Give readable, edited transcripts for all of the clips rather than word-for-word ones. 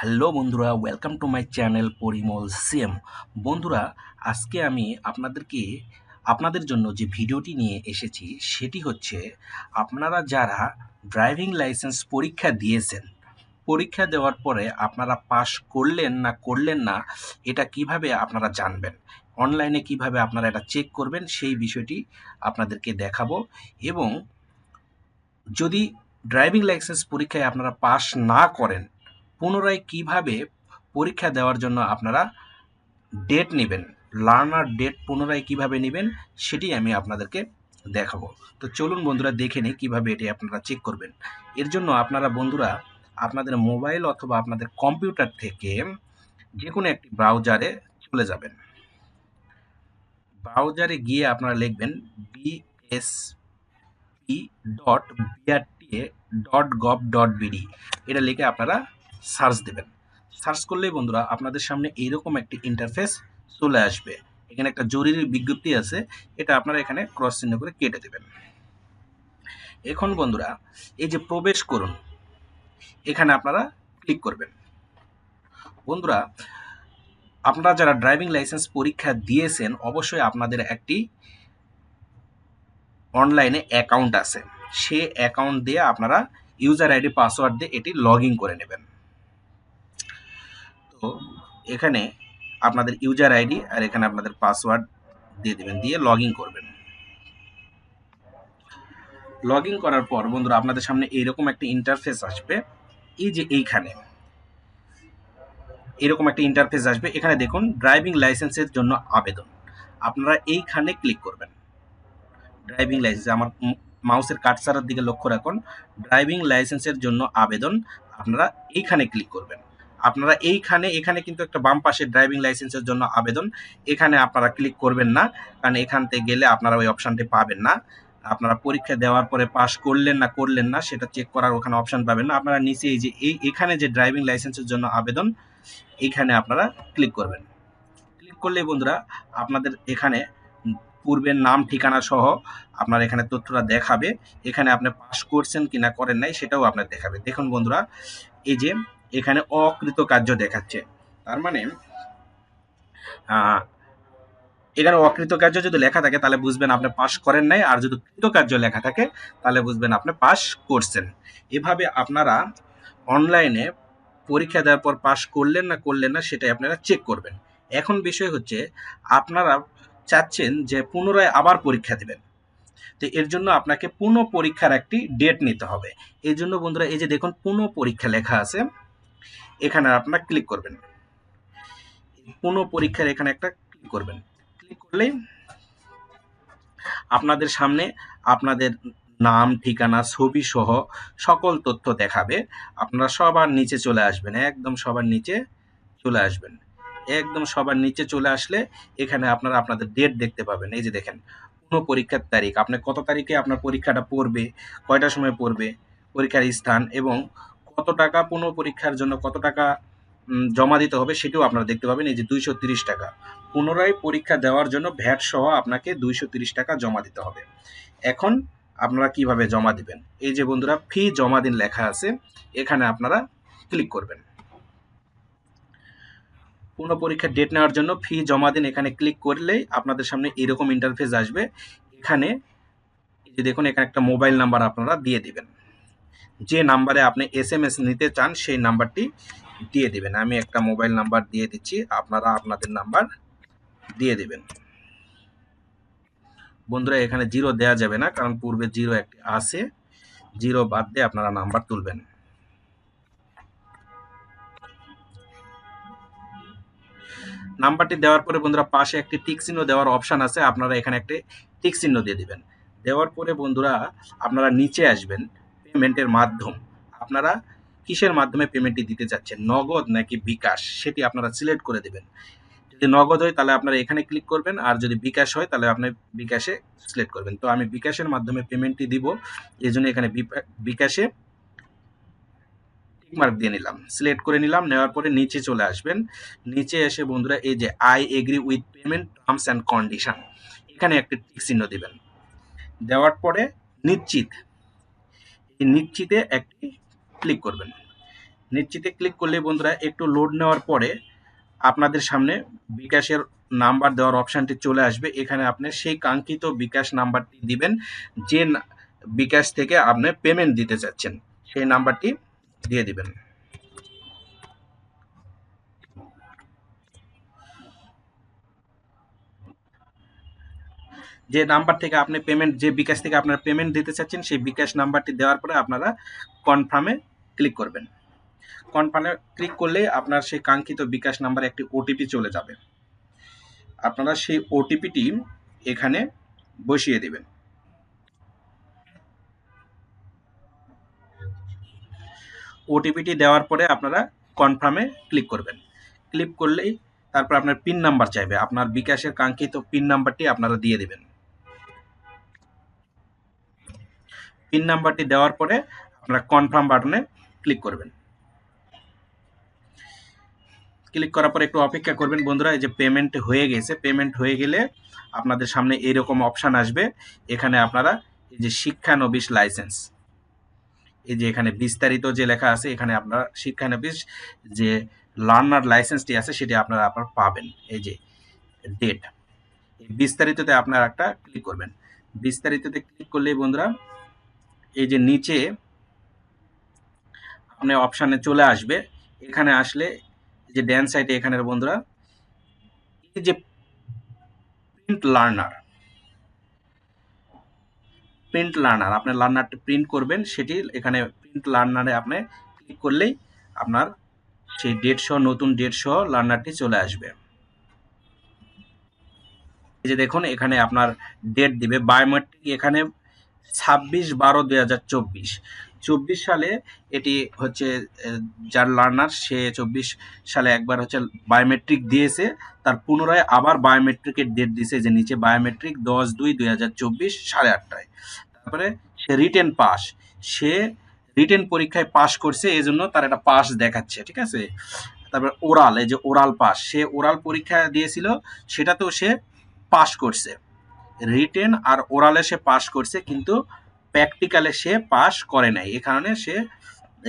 Hello বন্ধুরা, welcome to my channel Parimal CM. বন্ধুরা, আজকে আমি আপনাদের জন্য যে ভিডিওটি নিয়ে এসেছি সেটি হচ্ছে, আপনারা যারা ড্রাইভিং লাইসেন্স পরীক্ষা দিয়েছেন, পরীক্ষা দেওয়ার পরে আপনারা পাশ করলেন না, এটা কিভাবে আপনারা জানবেন, অনলাইনে কিভাবে আপনারা এটা চেক করবেন, সেই বিষয়টি আপনাদেরকে দেখাবো। এবং যদি ড্রাইভিং লাইসেন্স পরীক্ষায় আপনারা পাশ না করেন, পুনরায় কিভাবে পরীক্ষা দেওয়ার জন্য আপনারা ডেট নেবেন, লার্নার ডেট পুনরায় কিভাবে নেবেন, সেটি আমি আপনাদেরকে দেখাবো। তো চলুন বন্ধুরা, দেখে নিই কীভাবে এটি আপনারা চেক করবেন। এর জন্য আপনারা বন্ধুরা আপনাদের মোবাইল অথবা আপনাদের কম্পিউটার থেকে যে কোনো একটি ব্রাউজারে চলে যাবেন। ব্রাউজারে গিয়ে আপনারা লিখবেন bsp.brta.gov.bd, এটা লিখে আপনারা সার্চ দেবেন। সার্চ করলেই বন্ধুরা আপনাদের সামনে এইরকম একটি ইন্টারফেস চলে আসবে। এখানে একটা জরুরি বিজ্ঞপ্তি আছে, এটা আপনারা এখানে ক্রস চিহ্ন করে কেটে দেবেন। এখন বন্ধুরা, এই যে প্রবেশ করুন, এখানে আপনারা ক্লিক করবেন। বন্ধুরা, আপনারা যারা ড্রাইভিং লাইসেন্স পরীক্ষা দিয়েছেন, অবশ্যই আপনাদের একটি অনলাইনে অ্যাকাউন্ট আছে। সে অ্যাকাউন্ট দিয়ে আপনারা ইউজার আইডি পাসওয়ার্ড দিয়ে এটি লগ ইন করে নেবেন। তো এখানে আপনাদের ইউজার আইডি আর এখানে আপনাদের পাসওয়ার্ড দিয়ে দেবেন, দিয়ে লগ ইন করবেন। লগ ইন করার পর বন্ধুরা আপনাদের সামনে এইরকম একটা ইন্টারফেস আসবে। এই যে এইখানে এরকম একটা ইন্টারফেস আসবে, এখানে দেখুন ড্রাইভিং লাইসেন্সের জন্য আবেদন, আপনারা এইখানে ক্লিক করবেন। ড্রাইভিং লাইসেন্স, আমার মাউসের কাটসারের দিকে লক্ষ্য রাখুন, ড্রাইভিং লাইসেন্সের জন্য আবেদন, আপনারা এইখানে ক্লিক করবেন। আপনারা এখানে কিন্তু একটা বাম পাশে ড্রাইভিং লাইসেন্সের জন্য আবেদন, এখানে আপনারা ক্লিক করবেন না, কারণ এখান থেকে গেলে আপনারা ওই অপশানটি পাবেন না। আপনারা পরীক্ষা দেওয়ার পরে পাশ করলেন না সেটা চেক করার ওখানে অপশান পাবেন না। আপনারা নিচে এই যে এখানে যে ড্রাইভিং লাইসেন্সের জন্য আবেদন, এইখানে আপনারা ক্লিক করবেন। ক্লিক করলে বন্ধুরা আপনাদের এখানে পূর্বের নাম ঠিকানা সহ আপনার এখানে তথ্যটা দেখাবে। এখানে আপনি পাস করছেন কিনা করেন নাই সেটাও আপনার দেখাবে। দেখুন বন্ধুরা, এই যে এখানে অকৃতকার্য দেখাচ্ছে, তার মানে এখানে অকৃতকার্য যদি লেখা থাকে তাহলে বুঝবেন আপনি পাস করেন নাই, আর যদি কৃতকার্য লেখা থাকে তাহলে বুঝবেন আপনি পাস করছেন। এভাবে আপনারা অনলাইনে পরীক্ষা দেওয়ার পর পাস করলেন না সেটাই আপনারা চেক করবেন। এখন বিষয় হচ্ছে, আপনারা চাচ্ছেন যে পুনরায় আবার পরীক্ষা দেবেন, তো এর জন্য আপনাকে পুনঃ পরীক্ষার একটি ডেট নিতে হবে। এই জন্য বন্ধুরা এই যে দেখুন পুনঃ পরীক্ষা লেখা আছে, এখানে আপনারা ক্লিক করবেন। পুনঃ পরীক্ষার এখানে একটা ক্লিক করবেন। ক্লিক করলেই আপনাদের সামনে আপনাদের নাম ঠিকানা ছবি সহ সকল তথ্য দেখাবে। আপনারা সবার নিচে চলে আসবেন, একদম সবার নিচে চলে আসবেন। একদম সবার নিচে চলে আসলে এখানে আপনারা আপনাদের ডেট দেখতে পাবেন। এই যে দেখেন পুনঃ পরীক্ষার তারিখ, আপনি কত তারিখে আপনার পরীক্ষাটা পড়বে, কয়টার সময় পড়বে, পরীক্ষার স্থান এবং কত টাকা পুনঃ পরীক্ষার জন্য কত টাকা জমা দিতে হবে সেটাও আপনারা দেখতে পাবেন। এই যে 230 টাকা পুনরায় পরীক্ষা দেওয়ার জন্য ভ্যাট সহ আপনাকে 230 টাকা জমা দিতে হবে। এখন আপনারা কিভাবে জমা দিবেন, এই যে বন্ধুরা ফি জমা দিন লেখা আছে, এখানে আপনারা ক্লিক করবেন। পুনঃ পরীক্ষার ডেট নেওয়ার জন্য ফি জমা দিন, এখানে ক্লিক করলেই আপনাদের সামনে এরকম ইন্টারফেস আসবে। এখানে এই যে দেখুন এখানে একটা মোবাইল নাম্বার আপনারা দিয়ে দিবেন, যে নাম্বারে আপনি SMS নিতে চান সেই নাম্বারটি দিয়ে দিবেন। আমি একটা মোবাইল নাম্বার দিয়ে দিচ্ছি, আপনারা আপনাদের নাম্বার দিয়ে দিবেন। বন্ধুরা এখানে 0 দেওয়া যাবে না, কারণ পূর্বে 0 একটি আছে, 0 বাদ দিয়ে আপনারা নাম্বার তুলবেন। নাম্বারটি দেওয়ার পরে বন্ধুরা পাশে একটি টিক চিহ্ন দেওয়ার অপশান আছে, আপনারা এখানে একটি টিক চিহ্ন দিয়ে দিবেন। দেওয়ার পরে বন্ধুরা আপনারা নিচে আসবেন, পেমেন্টের মাধ্যম, আপনারা কিসের মাধ্যমে পেমেন্টটি দিতে চাচ্ছেন, নগদ নাকি বিকাশ, সেটি আপনারা সিলেক্ট করে দেবেন। যদি নগদ হয় তাহলে আপনারা এখানে ক্লিক করবেন, আর যদি বিকাশ হয় তাহলে আপনি বিকাশে সিলেক্ট করবেন। তো আমি বিকাশের মাধ্যমে পেমেন্টটি দিব, এই জন্য এখানে বিকাশে মার্ক দিয়ে নিলাম, সিলেক্ট করে নিলাম। নেওয়ার পরে নিচে চলে আসবেন। নিচে এসে বন্ধুরা এই যে I agree with payment terms and condition, এখানে একটা টিক চিহ্ন দিবেন। দেওয়ার পরে নিশ্চিত, এই নিশ্চিতে একটি ক্লিক করবেন। নিশ্চিতে ক্লিক করলে বন্ধুরা একটু লোড নেওয়ার পরে আপনাদের সামনে বিকাশের নাম্বার দেওয়ার অপশানটি চলে আসবে। এখানে আপনি সেই কাঙ্ক্ষিত বিকাশ নাম্বারটি দিবেন, যে বিকাশ থেকে আপনি পেমেন্ট দিতে চাচ্ছেন সেই নাম্বারটি দিয়ে দিবেন। যে নাম্বার থেকে আপনি পেমেন্ট, যে বিকাশ থেকে আপনারা পেমেন্ট দিতে চাচ্ছেন সেই বিকাশ নাম্বারটি দেওয়ার পরে আপনারা কনফার্মে ক্লিক করবেন। কনফার্মে ক্লিক করলে আপনার সেই কাঙ্ক্ষিত বিকাশ নাম্বারে একটি ওটিপি চলে যাবে। আপনারা সেই ওটিপিটি এখানে বসিয়ে দেবেন। ওটিপিটি দেওয়ার পরে আপনারা কনফার্মে ক্লিক করবেন। ক্লিক করলেই তারপর আপনার পিন নাম্বার চাইবে, আপনার বিকাশের কাঙ্ক্ষিত পিন নাম্বারটি আপনারা দিয়ে দেবেন। পিন নাম্বারটি দেওয়ার পরে আপনারা কনফার্ম বাটনে ক্লিক করবেন। ক্লিক করার পরে একটু অপেক্ষা করবেন বন্ধুরা। এই যে পেমেন্ট হয়ে গেছে, পেমেন্ট হয়ে গেলে আপনাদের সামনে এরকম অপশান আসবে। এখানে আপনারা এই যে শিক্ষানবিশ লাইসেন্স, এই যে এখানে বিস্তারিত যে লেখা আছে, এখানে আপনারা শিক্ষানবিশ যে লার্নার লাইসেন্সটি আছে সেটি আপনারা পাবেন। এই যে ডেট, বিস্তারিততে আপনারা একটা ক্লিক করবেন। বিস্তারিততে ক্লিক করলেই বন্ধুরা এই যে নিচে আপনি অপশানে চলে আসবে। এখানে আসলে এই যে ড্যান সাইডে এখানে বন্ধুরা এই যে প্রিন্ট লার্নার আপনি লার্নারটি প্রিন্ট করবেন, সেটি এখানে প্রিন্ট লার্নারে আপনি ক্লিক করলেই আপনার সেই ডেট সহ, নতুন ডেট সহ লার্নারটি চলে আসবে। এই যে দেখুন এখানে আপনার ডেট দিবে বায়োমেট্রিক, এখানে 26/12/2024 সালে এটি হচ্ছে যার লার্নার সে 24 সালে একবার হচ্ছে বায়োমেট্রিক দিয়েছে, তার পুনরায় আবার বায়োমেট্রিকের ডেট দিয়েছে যে নিচে বায়োমেট্রিক 10/2/2024 8:30। তারপরে সে রিটেন পাস, সে রিটেন পরীক্ষায় পাস করছে, এই জন্য তার একটা পাস দেখাচ্ছে, ঠিক আছে। তারপরে ওরাল, এই যে ওরাল পাস, সে ওরাল পরীক্ষা দিয়েছিল সেটাতেও সে পাস করছে। রিটেন আর ওরালে সে পাস করছে, কিন্তু প্র্যাকটিক্যালে সে পাস করে নাই, এই কারণে সে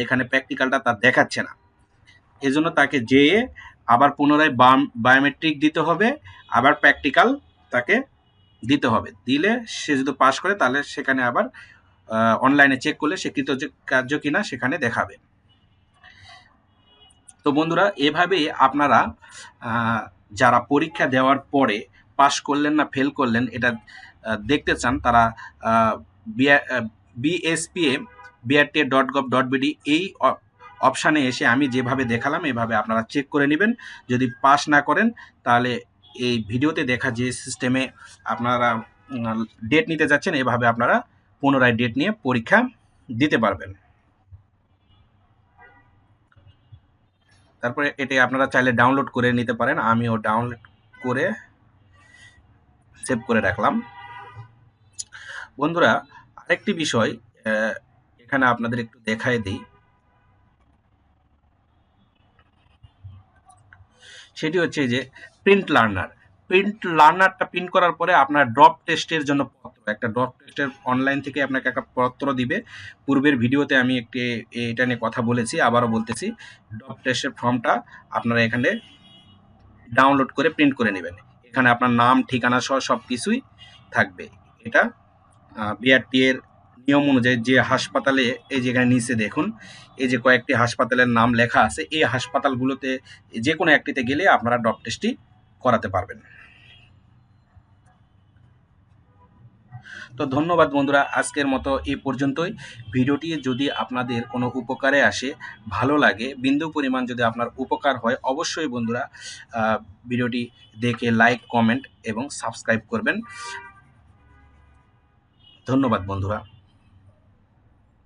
এখানে প্র্যাকটিক্যালটা তার দেখাচ্ছে না। এজন্য তাকে যেয়ে আবার পুনরায় বায়োমেট্রিক দিতে হবে, আবার প্র্যাকটিক্যাল তাকে দিতে হবে। দিলে সে যদি পাস করে তাহলে সেখানে আবার অনলাইনে চেক করলে সে কৃতকার্য কিনা সেখানে দেখাবে। তো বন্ধুরা এভাবেই আপনারা যারা পরীক্ষা দেওয়ার পরে পাস করলেন না ফেল করলেন এটা দেখতে চান, তারা bspa.brt.gov.bd এই অপশানে এসে আমি যেভাবে দেখালাম এভাবে আপনারা চেক করে নেবেন। যদি পাস না করেন তাহলে এই ভিডিওতে দেখা যে সিস্টেমে আপনারা ডেট নিতে যাচ্ছেন এভাবে আপনারা পুনরায় ডেট নিয়ে পরীক্ষা দিতে পারবেন। তারপরে এটি আপনারা চাইলে ডাউনলোড করে নিতে পারেন, আমিও ডাউনলোড করে সেভ করে রাখলাম। বন্ধুরা আরেকটি বিষয় এখানে আপনাদের একটু দেখায় দিই, সেটি হচ্ছে যে প্রিন্ট লার্নারটা প্রিন্ট করার পরে আপনার ড্রপ টেস্টের জন্য একটা ড্রপ টেস্টের অনলাইন থেকে আপনাকে একটা পত্র দিবে। পূর্বের ভিডিওতে আমি এটা নিয়ে কথা বলেছি, আবারও বলতেছি, ড্রপ টেস্টের ফর্মটা আপনারা এখানে ডাউনলোড করে প্রিন্ট করে নেবেন। এখানে আপনার নাম ঠিকানা সহ সব কিছুই থাকবে। এটা বিআরটি এর নিয়ম অনুযায়ী যে হাসপাতালে, এই যেখানে নিচে দেখুন এই যে কয়েকটি হাসপাতালের নাম লেখা আছে, এই হাসপাতালগুলোতে যে কোনো একটিতে গেলে আপনারা ড্রপ টেস্টটি করাতে পারবেন। তো ধন্যবাদ বন্ধুরা, আজকের মতো এই পর্যন্তই। ভিডিওটি যদি আপনাদের কোনো উপকারে আসে, ভালো লাগে, বিন্দু পরিমাণ যদি আপনার উপকার হয়, অবশ্যই বন্ধুরা ভিডিওটি দেখে লাইক, কমেন্ট এবং সাবস্ক্রাইব করবেন। ধন্যবাদ বন্ধুরা।